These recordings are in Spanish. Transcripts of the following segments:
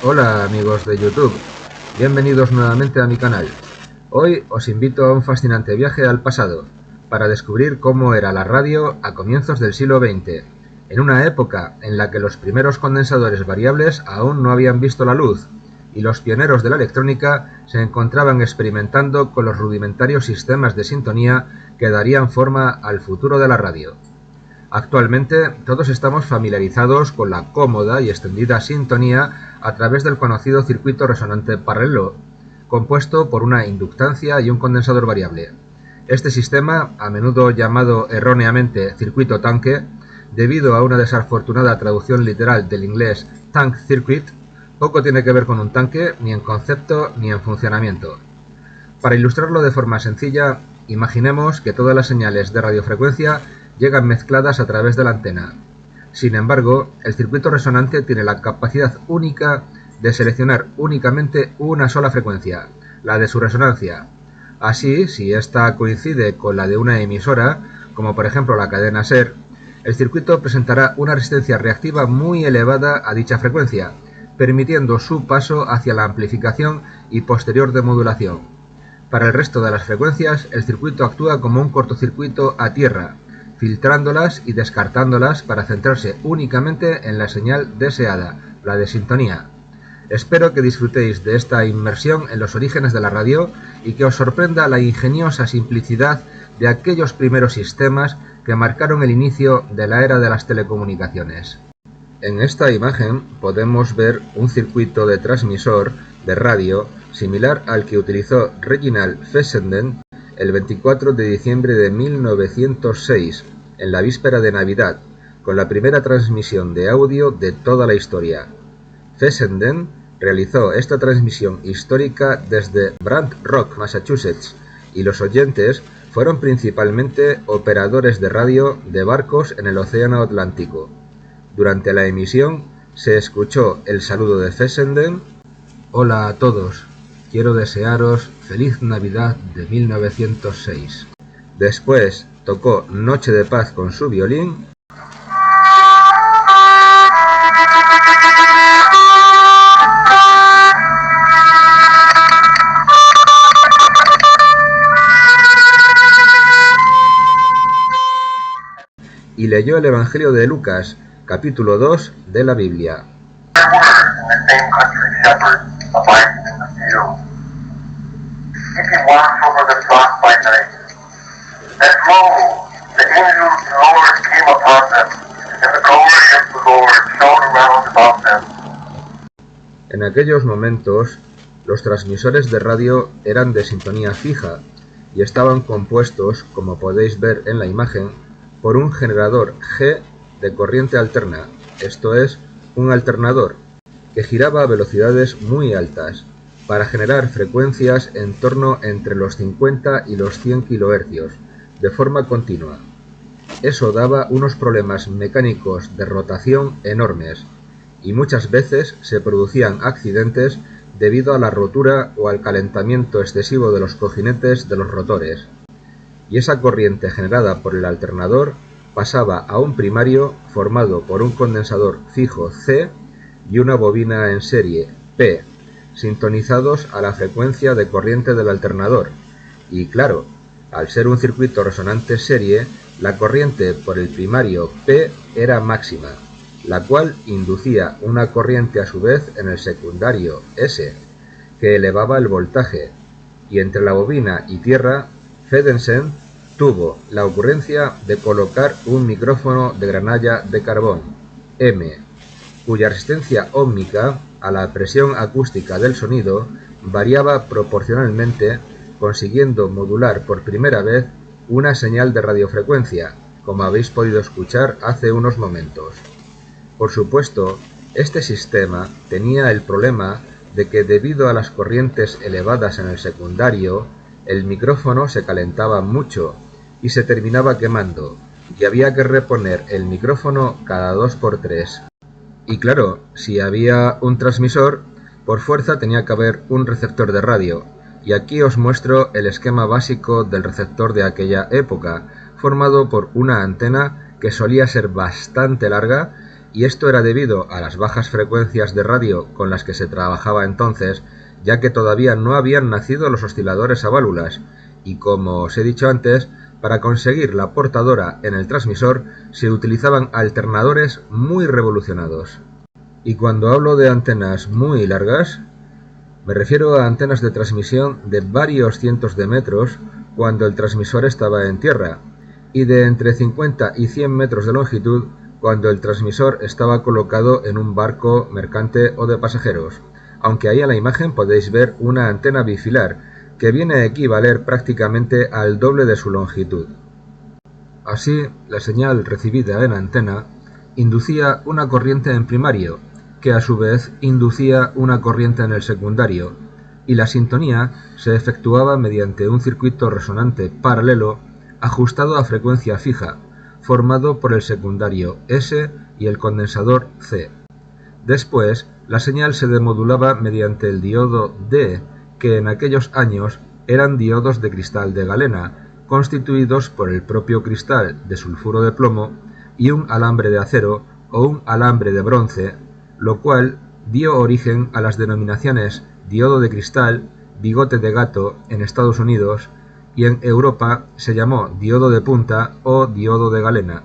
Hola amigos de YouTube, bienvenidos nuevamente a mi canal. Hoy os invito a un fascinante viaje al pasado, para descubrir cómo era la radio a comienzos del siglo XX, en una época en la que los primeros condensadores variables aún no habían visto la luz, y los pioneros de la electrónica se encontraban experimentando con los rudimentarios sistemas de sintonía que darían forma al futuro de la radio. Actualmente todos estamos familiarizados con la cómoda y extendida sintonía a través del conocido circuito resonante paralelo, compuesto por una inductancia y un condensador variable. Este sistema, a menudo llamado erróneamente circuito tanque, debido a una desafortunada traducción literal del inglés tank circuit, poco tiene que ver con un tanque, ni en concepto ni en funcionamiento. Para ilustrarlo de forma sencilla, imaginemos que todas las señales de radiofrecuencia llegan mezcladas a través de la antena. Sin embargo, el circuito resonante tiene la capacidad única de seleccionar únicamente una sola frecuencia, la de su resonancia. Así, si ésta coincide con la de una emisora, como por ejemplo la cadena SER, el circuito presentará una resistencia reactiva muy elevada a dicha frecuencia, permitiendo su paso hacia la amplificación y posterior demodulación. Para el resto de las frecuencias, el circuito actúa como un cortocircuito a tierra, filtrándolas y descartándolas para centrarse únicamente en la señal deseada, la de sintonía. Espero que disfrutéis de esta inmersión en los orígenes de la radio y que os sorprenda la ingeniosa simplicidad de aquellos primeros sistemas que marcaron el inicio de la era de las telecomunicaciones. En esta imagen podemos ver un circuito de transmisor de radio similar al que utilizó Reginald Fessenden el 24 de diciembre de 1906, en la víspera de Navidad, con la primera transmisión de audio de toda la historia. Fessenden realizó esta transmisión histórica desde Brant Rock, Massachusetts, y los oyentes fueron principalmente operadores de radio de barcos en el Océano Atlántico. Durante la emisión se escuchó el saludo de Fessenden: «Hola a todos. Quiero desearos feliz Navidad de 1906. Después tocó Noche de Paz con su violín y leyó el Evangelio de Lucas, capítulo 2 de la Biblia. En aquellos momentos, los transmisores de radio eran de sintonía fija y estaban compuestos, como podéis ver en la imagen, por un generador G de corriente alterna, esto es, un alternador, que giraba a velocidades muy altas, para generar frecuencias en torno entre los 50 y los 100 kHz, de forma continua. Eso daba unos problemas mecánicos de rotación enormes, y muchas veces se producían accidentes debido a la rotura o al calentamiento excesivo de los cojinetes de los rotores. Y esa corriente generada por el alternador pasaba a un primario formado por un condensador fijo C y una bobina en serie P, sintonizados a la frecuencia de corriente del alternador. Y claro, al ser un circuito resonante serie, la corriente por el primario P era máxima, la cual inducía una corriente a su vez en el secundario S, que elevaba el voltaje, y entre la bobina y tierra, Fessenden tuvo la ocurrencia de colocar un micrófono de granalla de carbón, M, cuya resistencia óhmica a la presión acústica del sonido variaba proporcionalmente, consiguiendo modular por primera vez una señal de radiofrecuencia, como habéis podido escuchar hace unos momentos. Por supuesto, este sistema tenía el problema de que debido a las corrientes elevadas en el secundario, el micrófono se calentaba mucho y se terminaba quemando, y había que reponer el micrófono cada 2×3. Y claro, si había un transmisor, por fuerza tenía que haber un receptor de radio, y aquí os muestro el esquema básico del receptor de aquella época, formado por una antena que solía ser bastante larga y esto era debido a las bajas frecuencias de radio con las que se trabajaba entonces, ya que todavía no habían nacido los osciladores a válvulas, y como os he dicho antes, para conseguir la portadora en el transmisor se utilizaban alternadores muy revolucionados. Y cuando hablo de antenas muy largas, me refiero a antenas de transmisión de varios cientos de metros cuando el transmisor estaba en tierra, y de entre 50 y 100 metros de longitud cuando el transmisor estaba colocado en un barco mercante o de pasajeros, aunque ahí en la imagen podéis ver una antena bifilar, que viene a equivaler prácticamente al doble de su longitud. Así, la señal recibida en antena inducía una corriente en primario, que a su vez inducía una corriente en el secundario, y la sintonía se efectuaba mediante un circuito resonante paralelo ajustado a frecuencia fija, formado por el secundario S y el condensador C. Después, la señal se demodulaba mediante el diodo D, que en aquellos años eran diodos de cristal de galena, constituidos por el propio cristal de sulfuro de plomo y un alambre de acero o un alambre de bronce, lo cual dio origen a las denominaciones diodo de cristal, bigote de gato en Estados Unidos, y en Europa se llamó diodo de punta o diodo de galena.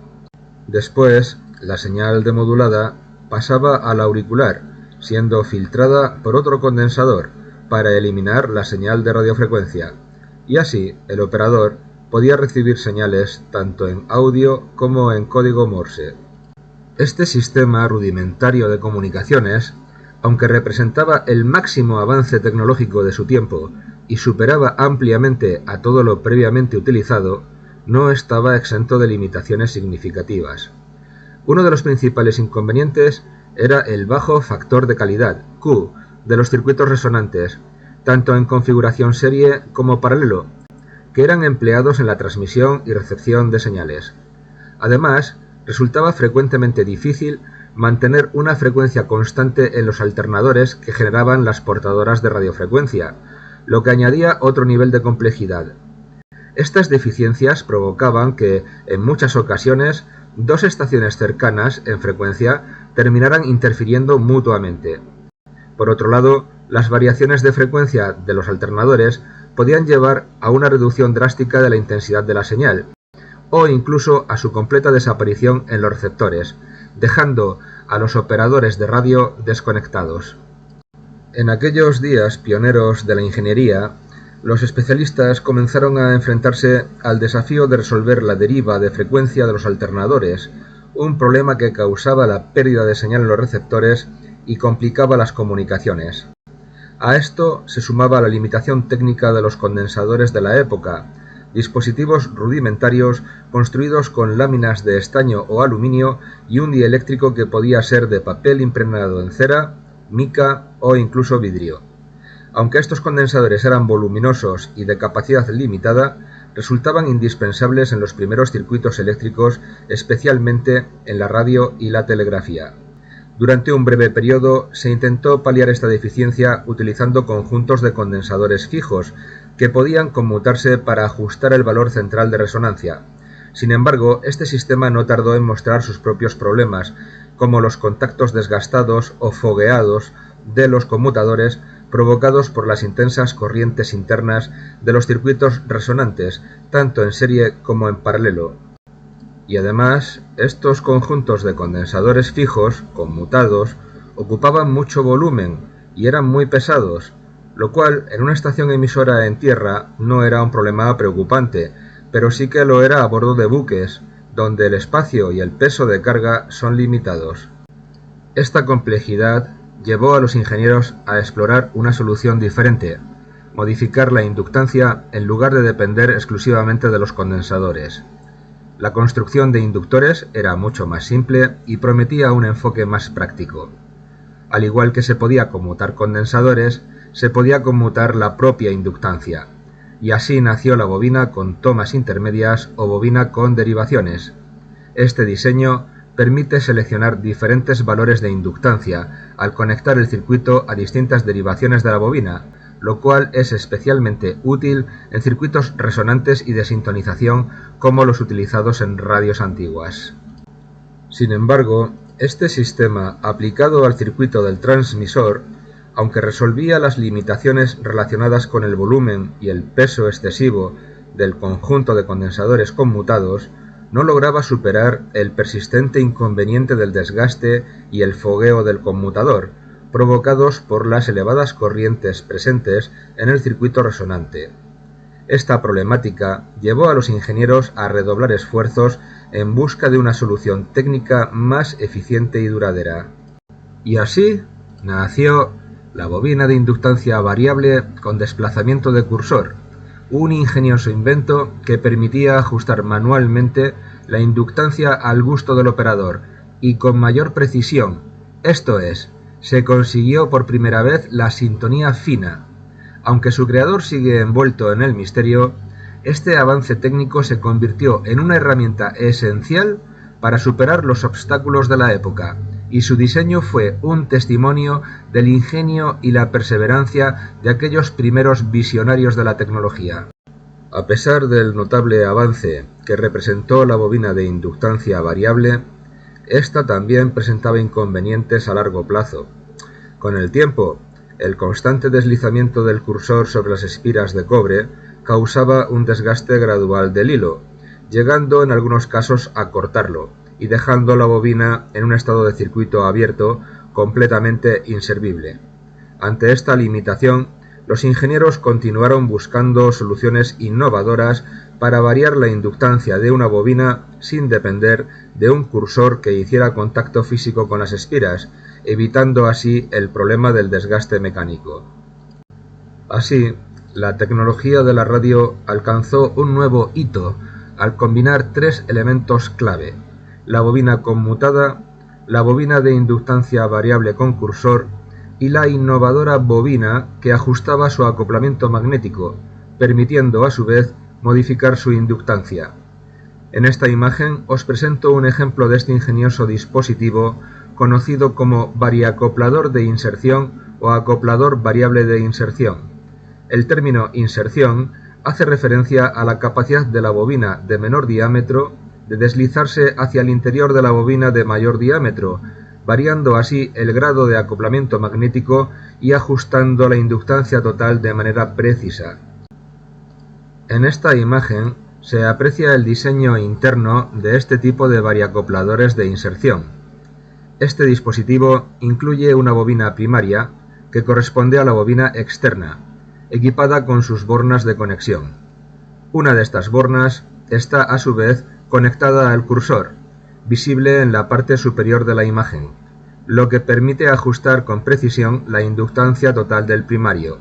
Después, la señal demodulada pasaba al auricular, siendo filtrada por otro condensador para eliminar la señal de radiofrecuencia, y así el operador podía recibir señales tanto en audio como en código Morse. Este sistema rudimentario de comunicaciones, aunque representaba el máximo avance tecnológico de su tiempo y superaba ampliamente a todo lo previamente utilizado, no estaba exento de limitaciones significativas. Uno de los principales inconvenientes era el bajo factor de calidad, Q, de los circuitos resonantes, tanto en configuración serie como paralelo, que eran empleados en la transmisión y recepción de señales. Además, resultaba frecuentemente difícil mantener una frecuencia constante en los alternadores que generaban las portadoras de radiofrecuencia, lo que añadía otro nivel de complejidad. Estas deficiencias provocaban que, en muchas ocasiones, dos estaciones cercanas en frecuencia terminaran interfiriendo mutuamente. Por otro lado, las variaciones de frecuencia de los alternadores podían llevar a una reducción drástica de la intensidad de la señal, o incluso a su completa desaparición en los receptores, dejando a los operadores de radio desconectados. En aquellos días pioneros de la ingeniería, los especialistas comenzaron a enfrentarse al desafío de resolver la deriva de frecuencia de los alternadores, un problema que causaba la pérdida de señal en los receptores y complicaba las comunicaciones. A esto se sumaba la limitación técnica de los condensadores de la época, dispositivos rudimentarios construidos con láminas de estaño o aluminio y un dieléctrico que podía ser de papel impregnado en cera, mica o incluso vidrio. Aunque estos condensadores eran voluminosos y de capacidad limitada, resultaban indispensables en los primeros circuitos eléctricos, especialmente en la radio y la telegrafía. Durante un breve periodo se intentó paliar esta deficiencia utilizando conjuntos de condensadores fijos, que podían conmutarse para ajustar el valor central de resonancia. Sin embargo, este sistema no tardó en mostrar sus propios problemas, como los contactos desgastados o fogueados de los conmutadores provocados por las intensas corrientes internas de los circuitos resonantes, tanto en serie como en paralelo. Y además, estos conjuntos de condensadores fijos, conmutados, ocupaban mucho volumen y eran muy pesados, lo cual en una estación emisora en tierra no era un problema preocupante, pero sí que lo era a bordo de buques, donde el espacio y el peso de carga son limitados. Esta complejidad llevó a los ingenieros a explorar una solución diferente: modificar la inductancia en lugar de depender exclusivamente de los condensadores. La construcción de inductores era mucho más simple y prometía un enfoque más práctico. Al igual que se podía conmutar condensadores, se podía conmutar la propia inductancia, y así nació la bobina con tomas intermedias o bobina con derivaciones. Este diseño permite seleccionar diferentes valores de inductancia al conectar el circuito a distintas derivaciones de la bobina, lo cual es especialmente útil en circuitos resonantes y de sintonización como los utilizados en radios antiguas. Sin embargo, Este sistema, aplicado al circuito del transmisor, aunque resolvía las limitaciones relacionadas con el volumen y el peso excesivo del conjunto de condensadores conmutados, no lograba superar el persistente inconveniente del desgaste y el fogueo del conmutador, provocados por las elevadas corrientes presentes en el circuito resonante. Esta problemática llevó a los ingenieros a redoblar esfuerzos en busca de una solución técnica más eficiente y duradera. Y así nació la bobina de inductancia variable con desplazamiento de cursor, un ingenioso invento que permitía ajustar manualmente la inductancia al gusto del operador y con mayor precisión, esto es, se consiguió por primera vez la sintonía fina. Aunque su creador sigue envuelto en el misterio, este avance técnico se convirtió en una herramienta esencial para superar los obstáculos de la época, y su diseño fue un testimonio del ingenio y la perseverancia de aquellos primeros visionarios de la tecnología. A pesar del notable avance que representó la bobina de inductancia variable, esta también presentaba inconvenientes a largo plazo. Con el tiempo, el constante deslizamiento del cursor sobre las espiras de cobre causaba un desgaste gradual del hilo, llegando en algunos casos a cortarlo y dejando la bobina en un estado de circuito abierto completamente inservible. Ante esta limitación, los ingenieros continuaron buscando soluciones innovadoras para variar la inductancia de una bobina sin depender de un cursor que hiciera contacto físico con las espiras, evitando así el problema del desgaste mecánico. Así, la tecnología de la radio alcanzó un nuevo hito al combinar tres elementos clave: la bobina conmutada, la bobina de inductancia variable con cursor y la innovadora bobina que ajustaba su acoplamiento magnético, permitiendo a su vez modificar su inductancia. En esta imagen os presento un ejemplo de este ingenioso dispositivo conocido como variacoplador de inserción o acoplador variable de inserción. El término inserción hace referencia a la capacidad de la bobina de menor diámetro de deslizarse hacia el interior de la bobina de mayor diámetro, variando así el grado de acoplamiento magnético y ajustando la inductancia total de manera precisa. En esta imagen se aprecia el diseño interno de este tipo de variacopladores de inserción. Este dispositivo incluye una bobina primaria que corresponde a la bobina externa, equipada con sus bornas de conexión. Una de estas bornas está a su vez conectada al cursor, visible en la parte superior de la imagen, lo que permite ajustar con precisión la inductancia total del primario.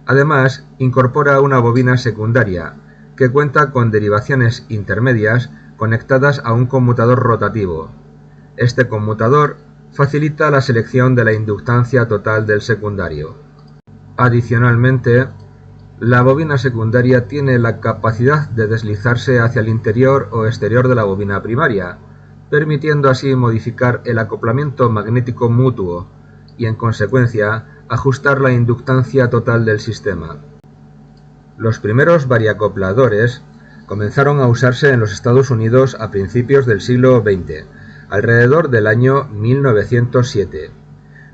Además, incorpora una bobina secundaria, que cuenta con derivaciones intermedias conectadas a un conmutador rotativo. Este conmutador facilita la selección de la inductancia total del secundario. Adicionalmente, la bobina secundaria tiene la capacidad de deslizarse hacia el interior o exterior de la bobina primaria, permitiendo así modificar el acoplamiento magnético mutuo y, en consecuencia, ajustar la inductancia total del sistema. Los primeros variacopladores comenzaron a usarse en los Estados Unidos a principios del siglo XX, alrededor del año 1907.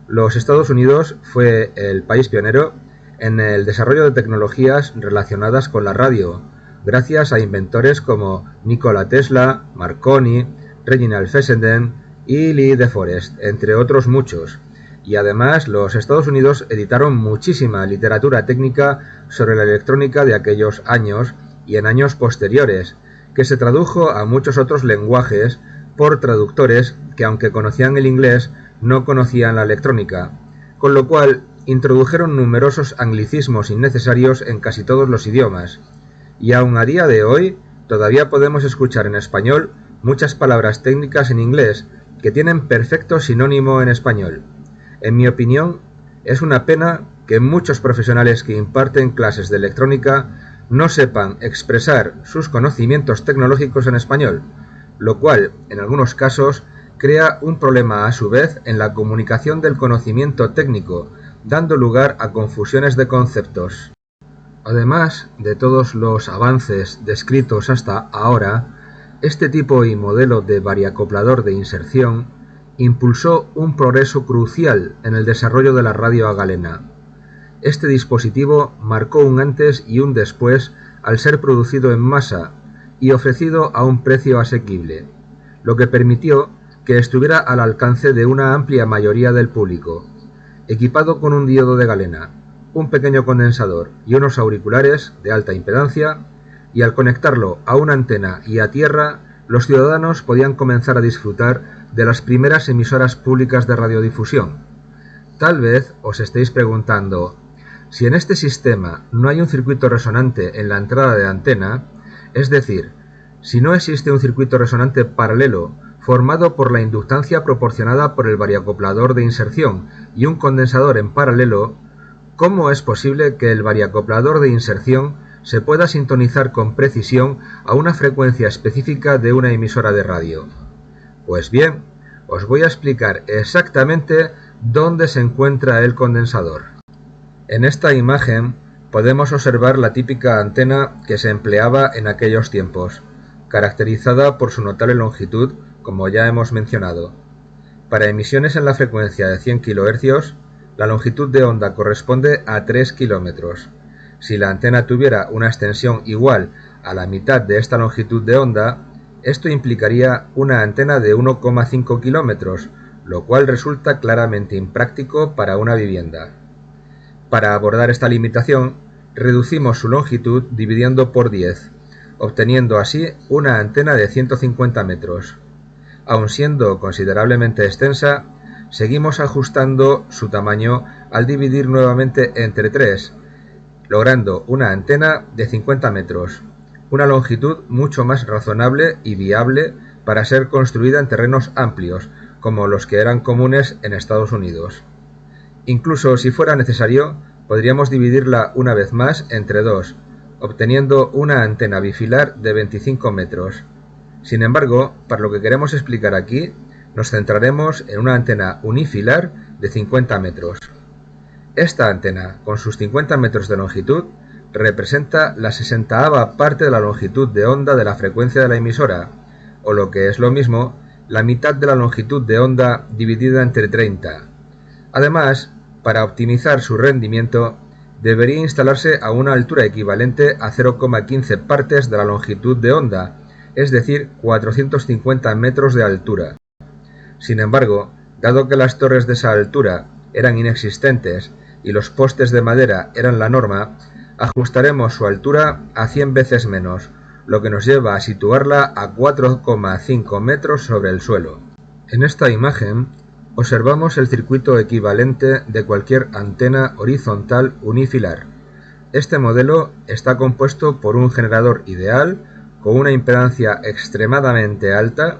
Los Estados Unidos fue el país pionero en el desarrollo de tecnologías relacionadas con la radio, gracias a inventores como Nikola Tesla, Marconi, Reginald Fessenden y Lee De Forest, entre otros muchos. Y además los Estados Unidos editaron muchísima literatura técnica sobre la electrónica de aquellos años y en años posteriores, que se tradujo a muchos otros lenguajes por traductores que, aunque conocían el inglés, no conocían la electrónica, con lo cual introdujeron numerosos anglicismos innecesarios en casi todos los idiomas. Y aún a día de hoy todavía podemos escuchar en español muchas palabras técnicas en inglés que tienen perfecto sinónimo en español. En mi opinión, es una pena que muchos profesionales que imparten clases de electrónica no sepan expresar sus conocimientos tecnológicos en español, lo cual, en algunos casos, crea un problema a su vez en la comunicación del conocimiento técnico, dando lugar a confusiones de conceptos. Además de todos los avances descritos hasta ahora, este tipo y modelo de variacoplador de inserción impulsó un progreso crucial en el desarrollo de la radio a galena. Este dispositivo marcó un antes y un después al ser producido en masa y ofrecido a un precio asequible, lo que permitió que estuviera al alcance de una amplia mayoría del público. Equipado con un diodo de galena, un pequeño condensador y unos auriculares de alta impedancia, y al conectarlo a una antena y a tierra, los ciudadanos podían comenzar a disfrutar de las primeras emisoras públicas de radiodifusión. Tal vez os estéis preguntando, si en este sistema no hay un circuito resonante en la entrada de antena, es decir, si no existe un circuito resonante paralelo formado por la inductancia proporcionada por el variacoplador de inserción y un condensador en paralelo, ¿cómo es posible que el variacoplador de inserción se pueda sintonizar con precisión a una frecuencia específica de una emisora de radio? Pues bien, os voy a explicar exactamente dónde se encuentra el condensador. En esta imagen podemos observar la típica antena que se empleaba en aquellos tiempos, caracterizada por su notable longitud, como ya hemos mencionado. Para emisiones en la frecuencia de 100 kHz, la longitud de onda corresponde a 3 km. Si la antena tuviera una extensión igual a la mitad de esta longitud de onda, esto implicaría una antena de 1,5 km, lo cual resulta claramente impráctico para una vivienda. Para abordar esta limitación, reducimos su longitud dividiendo por 10, obteniendo así una antena de 150 metros. Aun siendo considerablemente extensa, seguimos ajustando su tamaño al dividir nuevamente entre 3, logrando una antena de 50 metros, una longitud mucho más razonable y viable para ser construida en terrenos amplios, como los que eran comunes en Estados Unidos. Incluso si fuera necesario, podríamos dividirla una vez más entre 2, obteniendo una antena bifilar de 25 metros. Sin embargo, para lo que queremos explicar aquí, nos centraremos en una antena unifilar de 50 metros. Esta antena, con sus 50 metros de longitud, representa la 60ª parte de la longitud de onda de la frecuencia de la emisora, o lo que es lo mismo, la mitad de la longitud de onda dividida entre 30. Además, para optimizar su rendimiento, debería instalarse a una altura equivalente a 0,15 partes de la longitud de onda, es decir, 450 metros de altura. Sin embargo, dado que las torres de esa altura eran inexistentes y los postes de madera eran la norma, ajustaremos su altura a 100 veces menos, lo que nos lleva a situarla a 4,5 metros sobre el suelo. En esta imagen observamos el circuito equivalente de cualquier antena horizontal unifilar. Este modelo está compuesto por un generador ideal con una impedancia extremadamente alta,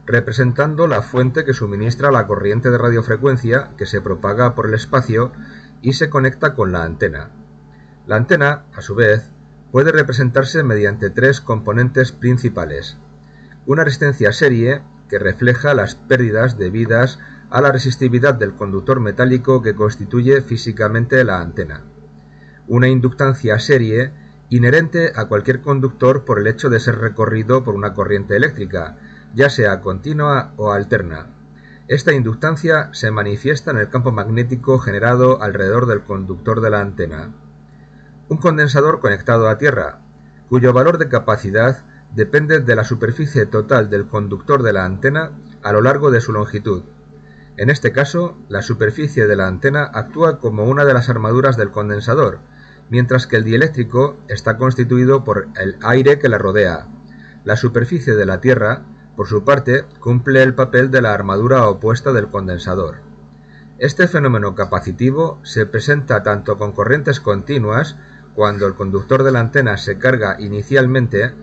representando la fuente que suministra la corriente de radiofrecuencia que se propaga por el espacio y se conecta con la antena. La antena, a su vez, puede representarse mediante 3 componentes principales: una resistencia serie, que refleja las pérdidas debidas a la resistividad del conductor metálico que constituye físicamente la antena; una inductancia serie, inherente a cualquier conductor por el hecho de ser recorrido por una corriente eléctrica, ya sea continua o alterna. Esta inductancia se manifiesta en el campo magnético generado alrededor del conductor de la antena. Un condensador conectado a tierra, cuyo valor de capacidad depende de la superficie total del conductor de la antena a lo largo de su longitud. En este caso, la superficie de la antena actúa como una de las armaduras del condensador, mientras que el dieléctrico está constituido por el aire que la rodea. La superficie de la Tierra, por su parte, cumple el papel de la armadura opuesta del condensador. Este fenómeno capacitivo se presenta tanto con corrientes continuas, cuando el conductor de la antena se carga inicialmente,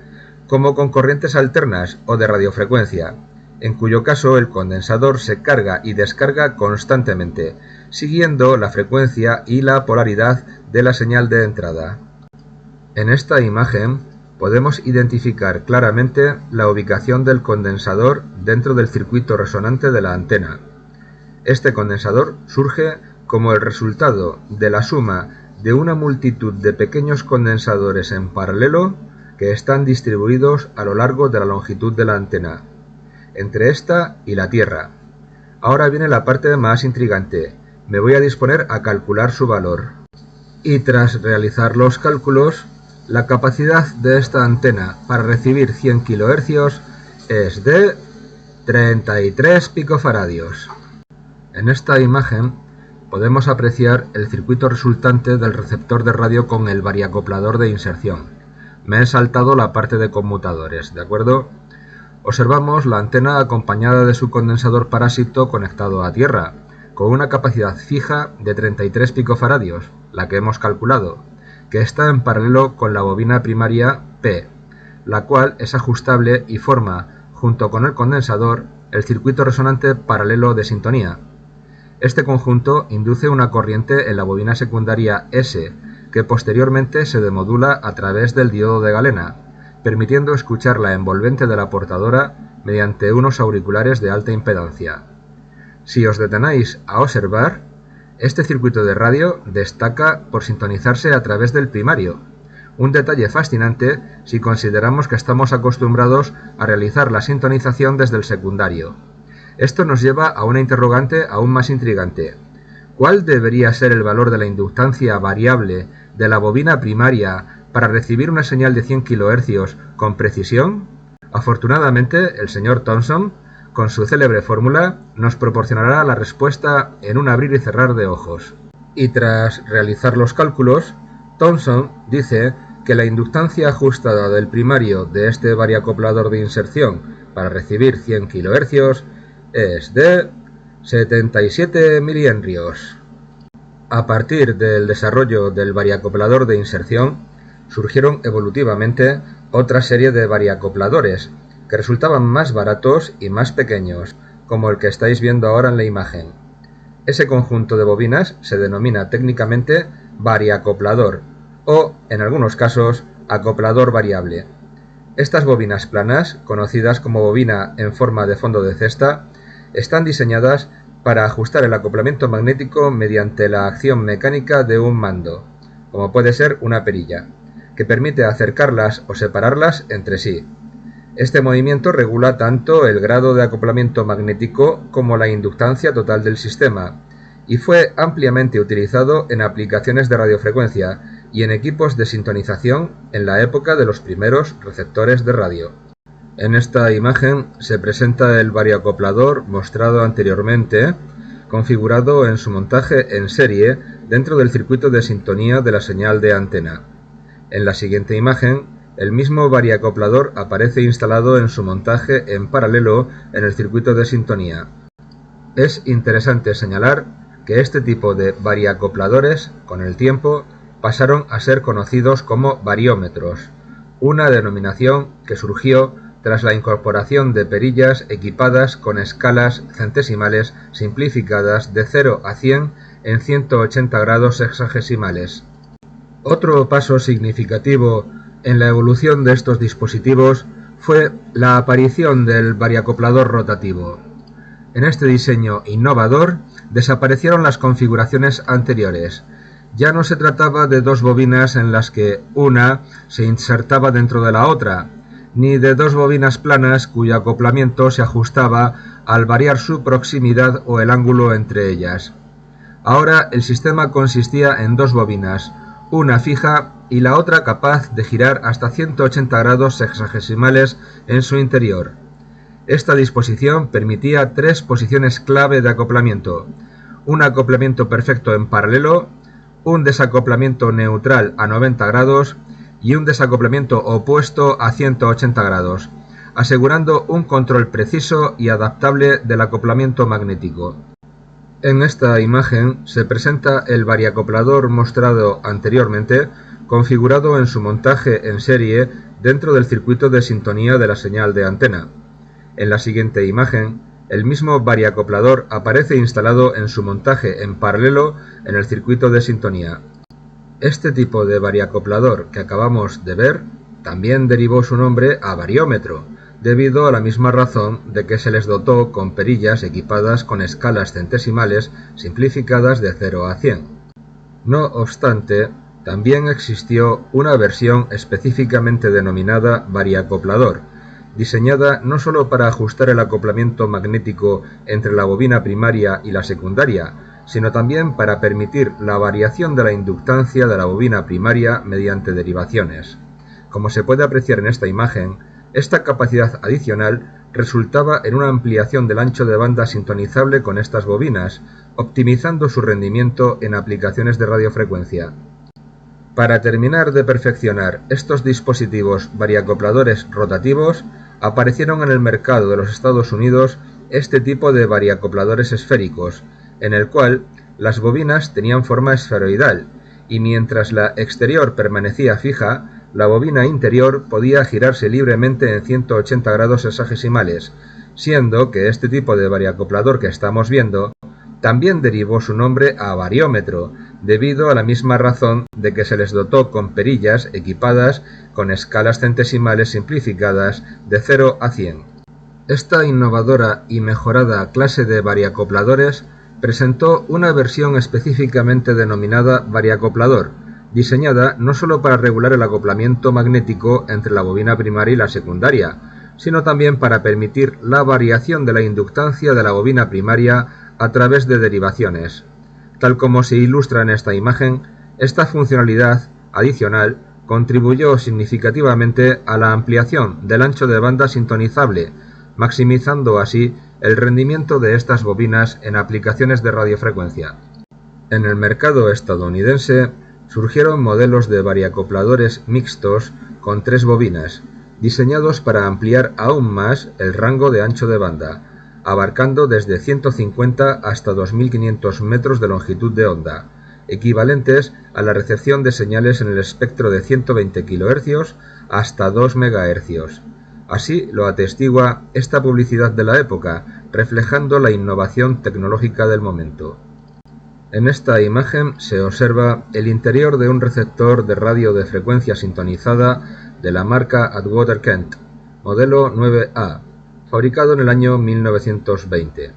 como con corrientes alternas o de radiofrecuencia, en cuyo caso el condensador se carga y descarga constantemente, siguiendo la frecuencia y la polaridad de la señal de entrada. En esta imagen podemos identificar claramente la ubicación del condensador dentro del circuito resonante de la antena. Este condensador surge como el resultado de la suma de una multitud de pequeños condensadores en paralelo que están distribuidos a lo largo de la longitud de la antena, entre esta y la Tierra. Ahora viene la parte más intrigante. Me voy a disponer a calcular su valor. Y tras realizar los cálculos, la capacidad de esta antena para recibir 100 kHz es de 33 picofaradios. En esta imagen podemos apreciar el circuito resultante del receptor de radio con el variacoplador de inserción. Me he saltado la parte de conmutadores, ¿de acuerdo? Observamos la antena acompañada de su condensador parásito conectado a tierra, con una capacidad fija de 33 picofaradios, la que hemos calculado, que está en paralelo con la bobina primaria P, la cual es ajustable y forma, junto con el condensador, el circuito resonante paralelo de sintonía. Este conjunto induce una corriente en la bobina secundaria S, que posteriormente se demodula a través del diodo de galena, permitiendo escuchar la envolvente de la portadora mediante unos auriculares de alta impedancia. Si os detenéis a observar, este circuito de radio destaca por sintonizarse a través del primario, un detalle fascinante si consideramos que estamos acostumbrados a realizar la sintonización desde el secundario. Esto nos lleva a una interrogante aún más intrigante. ¿Cuál debería ser el valor de la inductancia variable de la bobina primaria para recibir una señal de 100 kHz con precisión? Afortunadamente, el señor Thomson, con su célebre fórmula, nos proporcionará la respuesta en un abrir y cerrar de ojos. Y tras realizar los cálculos, Thomson dice que la inductancia ajustada del primario de este variacoplador de inserción para recibir 100 kHz es de 77 milihenrios. A partir del desarrollo del variacoplador de inserción, surgieron evolutivamente otra serie de variacopladores que resultaban más baratos y más pequeños, como el que estáis viendo ahora en la imagen. Ese conjunto de bobinas se denomina técnicamente variacoplador o, en algunos casos, acoplador variable. Estas bobinas planas, conocidas como bobina en forma de fondo de cesta, están diseñadas para ajustar el acoplamiento magnético mediante la acción mecánica de un mando, como puede ser una perilla, que permite acercarlas o separarlas entre sí. Este movimiento regula tanto el grado de acoplamiento magnético como la inductancia total del sistema, y fue ampliamente utilizado en aplicaciones de radiofrecuencia y en equipos de sintonización en la época de los primeros receptores de radio. En esta imagen se presenta el variacoplador mostrado anteriormente, configurado en su montaje en serie dentro del circuito de sintonía de la señal de antena. En la siguiente imagen, el mismo variacoplador aparece instalado en su montaje en paralelo en el circuito de sintonía. Es interesante señalar que este tipo de variacopladores, con el tiempo, pasaron a ser conocidos como variómetros, una denominación que surgió tras la incorporación de perillas equipadas con escalas centesimales simplificadas de 0 a 100 en 180 grados sexagesimales. Otro paso significativo en la evolución de estos dispositivos fue la aparición del variacoplador rotativo. En este diseño innovador desaparecieron las configuraciones anteriores. Ya no se trataba de dos bobinas en las que una se insertaba dentro de la otra, ni de dos bobinas planas cuyo acoplamiento se ajustaba al variar su proximidad o el ángulo entre ellas. Ahora el sistema consistía en dos bobinas, una fija y la otra capaz de girar hasta 180 grados sexagesimales en su interior. Esta disposición permitía tres posiciones clave de acoplamiento: un acoplamiento perfecto en paralelo, un desacoplamiento neutral a 90 grados y un desacoplamiento opuesto a 180 grados, asegurando un control preciso y adaptable del acoplamiento magnético. En esta imagen se presenta el variacoplador mostrado anteriormente, configurado en su montaje en serie dentro del circuito de sintonía de la señal de antena. En la siguiente imagen, el mismo variacoplador aparece instalado en su montaje en paralelo en el circuito de sintonía. Este tipo de variacoplador que acabamos de ver también derivó su nombre a variómetro, debido a la misma razón de que se les dotó con perillas equipadas con escalas centesimales simplificadas de 0 a 100. No obstante, también existió una versión específicamente denominada variacoplador, diseñada no solo para ajustar el acoplamiento magnético entre la bobina primaria y la secundaria, sino también para permitir la variación de la inductancia de la bobina primaria mediante derivaciones. Como se puede apreciar en esta imagen, esta capacidad adicional resultaba en una ampliación del ancho de banda sintonizable con estas bobinas, optimizando su rendimiento en aplicaciones de radiofrecuencia. Para terminar de perfeccionar estos dispositivos variacopladores rotativos, aparecieron en el mercado de los Estados Unidos este tipo de variacopladores esféricos, en el cual las bobinas tenían forma esferoidal, y mientras la exterior permanecía fija, la bobina interior podía girarse libremente en 180 grados hexagesimales, siendo que este tipo de variacoplador que estamos viendo también derivó su nombre a variómetro, debido a la misma razón de que se les dotó con perillas equipadas con escalas centesimales simplificadas de 0 a 100. Esta innovadora y mejorada clase de variacopladores presentó una versión específicamente denominada variacoplador, diseñada no solo para regular el acoplamiento magnético entre la bobina primaria y la secundaria, sino también para permitir la variación de la inductancia de la bobina primaria a través de derivaciones. Tal como se ilustra en esta imagen, esta funcionalidad adicional contribuyó significativamente a la ampliación del ancho de banda sintonizable, maximizando así el rendimiento de estas bobinas en aplicaciones de radiofrecuencia. En el mercado estadounidense surgieron modelos de variacopladores mixtos con 3 bobinas, diseñados para ampliar aún más el rango de ancho de banda, abarcando desde 150 hasta 2500 metros de longitud de onda, equivalentes a la recepción de señales en el espectro de 120 kHz hasta 2 MHz. Así lo atestigua esta publicidad de la época, reflejando la innovación tecnológica del momento. En esta imagen se observa el interior de un receptor de radio de frecuencia sintonizada de la marca Atwater Kent, modelo 9A, fabricado en el año 1920.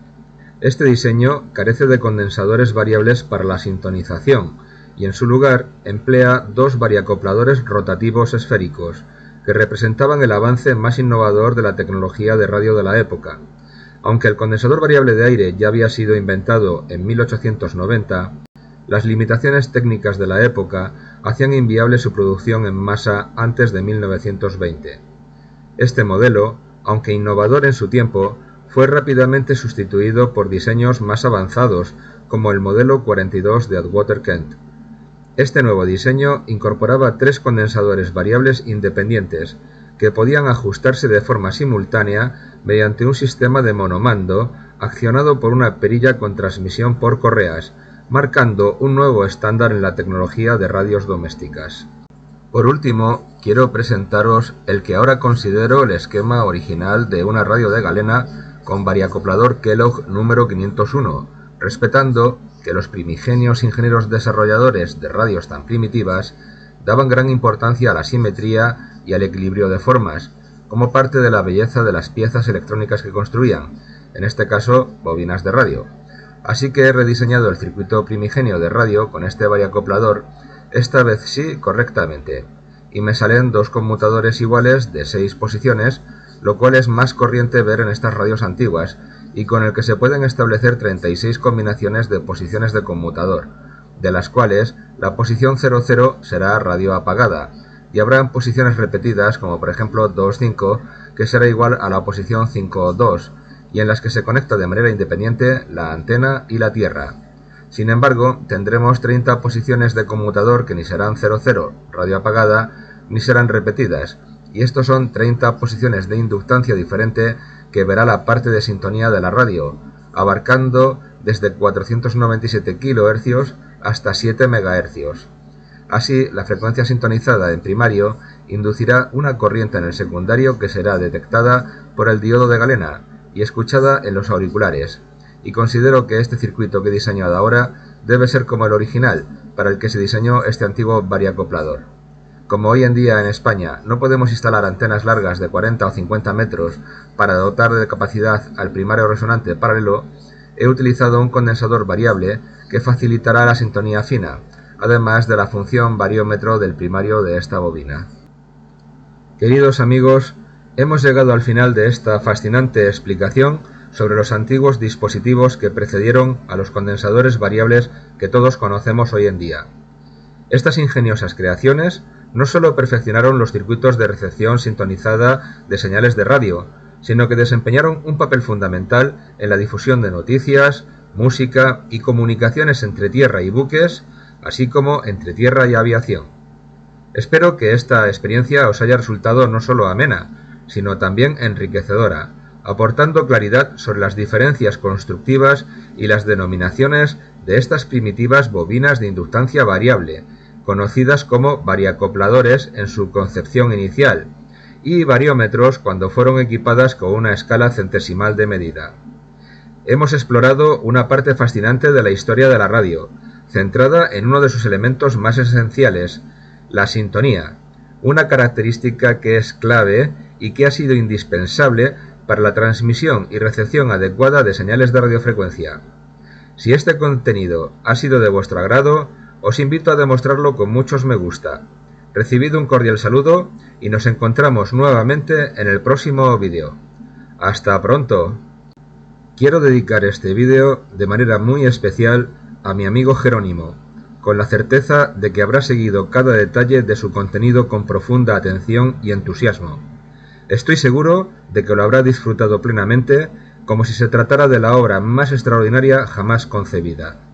Este diseño carece de condensadores variables para la sintonización y en su lugar emplea 2 variacopladores rotativos esféricos, que representaban el avance más innovador de la tecnología de radio de la época. Aunque el condensador variable de aire ya había sido inventado en 1890, las limitaciones técnicas de la época hacían inviable su producción en masa antes de 1920. Este modelo, aunque innovador en su tiempo, fue rápidamente sustituido por diseños más avanzados, como el modelo 42 de Atwater Kent. Este nuevo diseño incorporaba 3 condensadores variables independientes, que podían ajustarse de forma simultánea mediante un sistema de monomando accionado por una perilla con transmisión por correas, marcando un nuevo estándar en la tecnología de radios domésticas. Por último, quiero presentaros el que ahora considero el esquema original de una radio de galena con variacoplador Kellogg número 501, respetando que los primigenios ingenieros desarrolladores de radios tan primitivas daban gran importancia a la simetría y al equilibrio de formas, como parte de la belleza de las piezas electrónicas que construían, en este caso bobinas de radio. Así que he rediseñado el circuito primigenio de radio con este variacoplador, esta vez sí correctamente, y me salen 2 conmutadores iguales de 6 posiciones, lo cual es más corriente ver en estas radios antiguas, y con el que se pueden establecer 36 combinaciones de posiciones de conmutador, de las cuales la posición 00 será radio apagada, y habrán posiciones repetidas como por ejemplo 2,5, que será igual a la posición 5,2, y en las que se conecta de manera independiente la antena y la tierra. Sin embargo, tendremos 30 posiciones de conmutador que ni serán 00, radio apagada, ni serán repetidas, y estos son 30 posiciones de inductancia diferente que verá la parte de sintonía de la radio, abarcando desde 497 kHz hasta 7 MHz. Así, la frecuencia sintonizada en primario inducirá una corriente en el secundario que será detectada por el diodo de galena y escuchada en los auriculares, y considero que este circuito que he diseñado ahora debe ser como el original para el que se diseñó este antiguo variacoplador. Como hoy en día en España no podemos instalar antenas largas de 40 o 50 metros para dotar de capacidad al primario resonante paralelo, he utilizado un condensador variable que facilitará la sintonía fina, además de la función variómetro del primario de esta bobina. Queridos amigos, Hemos llegado al final de esta fascinante explicación sobre los antiguos dispositivos que precedieron a los condensadores variables que todos conocemos hoy en día. Estas ingeniosas creaciones no solo perfeccionaron los circuitos de recepción sintonizada de señales de radio, sino que desempeñaron un papel fundamental en la difusión de noticias, música y comunicaciones entre tierra y buques, así como entre tierra y aviación. Espero que esta experiencia os haya resultado no solo amena, sino también enriquecedora, aportando claridad sobre las diferencias constructivas y las denominaciones de estas primitivas bobinas de inductancia variable, conocidas como variacopladores en su concepción inicial, y variómetros cuando fueron equipadas con una escala centesimal de medida. Hemos explorado una parte fascinante de la historia de la radio, centrada en uno de sus elementos más esenciales, la sintonía, una característica que es clave y que ha sido indispensable para la transmisión y recepción adecuada de señales de radiofrecuencia. Si este contenido ha sido de vuestro agrado, os invito a demostrarlo con muchos me gusta. Recibid un cordial saludo y nos encontramos nuevamente en el próximo vídeo. ¡Hasta pronto! Quiero dedicar este vídeo de manera muy especial a mi amigo Jerónimo, con la certeza de que habrá seguido cada detalle de su contenido con profunda atención y entusiasmo. Estoy seguro de que lo habrá disfrutado plenamente, como si se tratara de la obra más extraordinaria jamás concebida.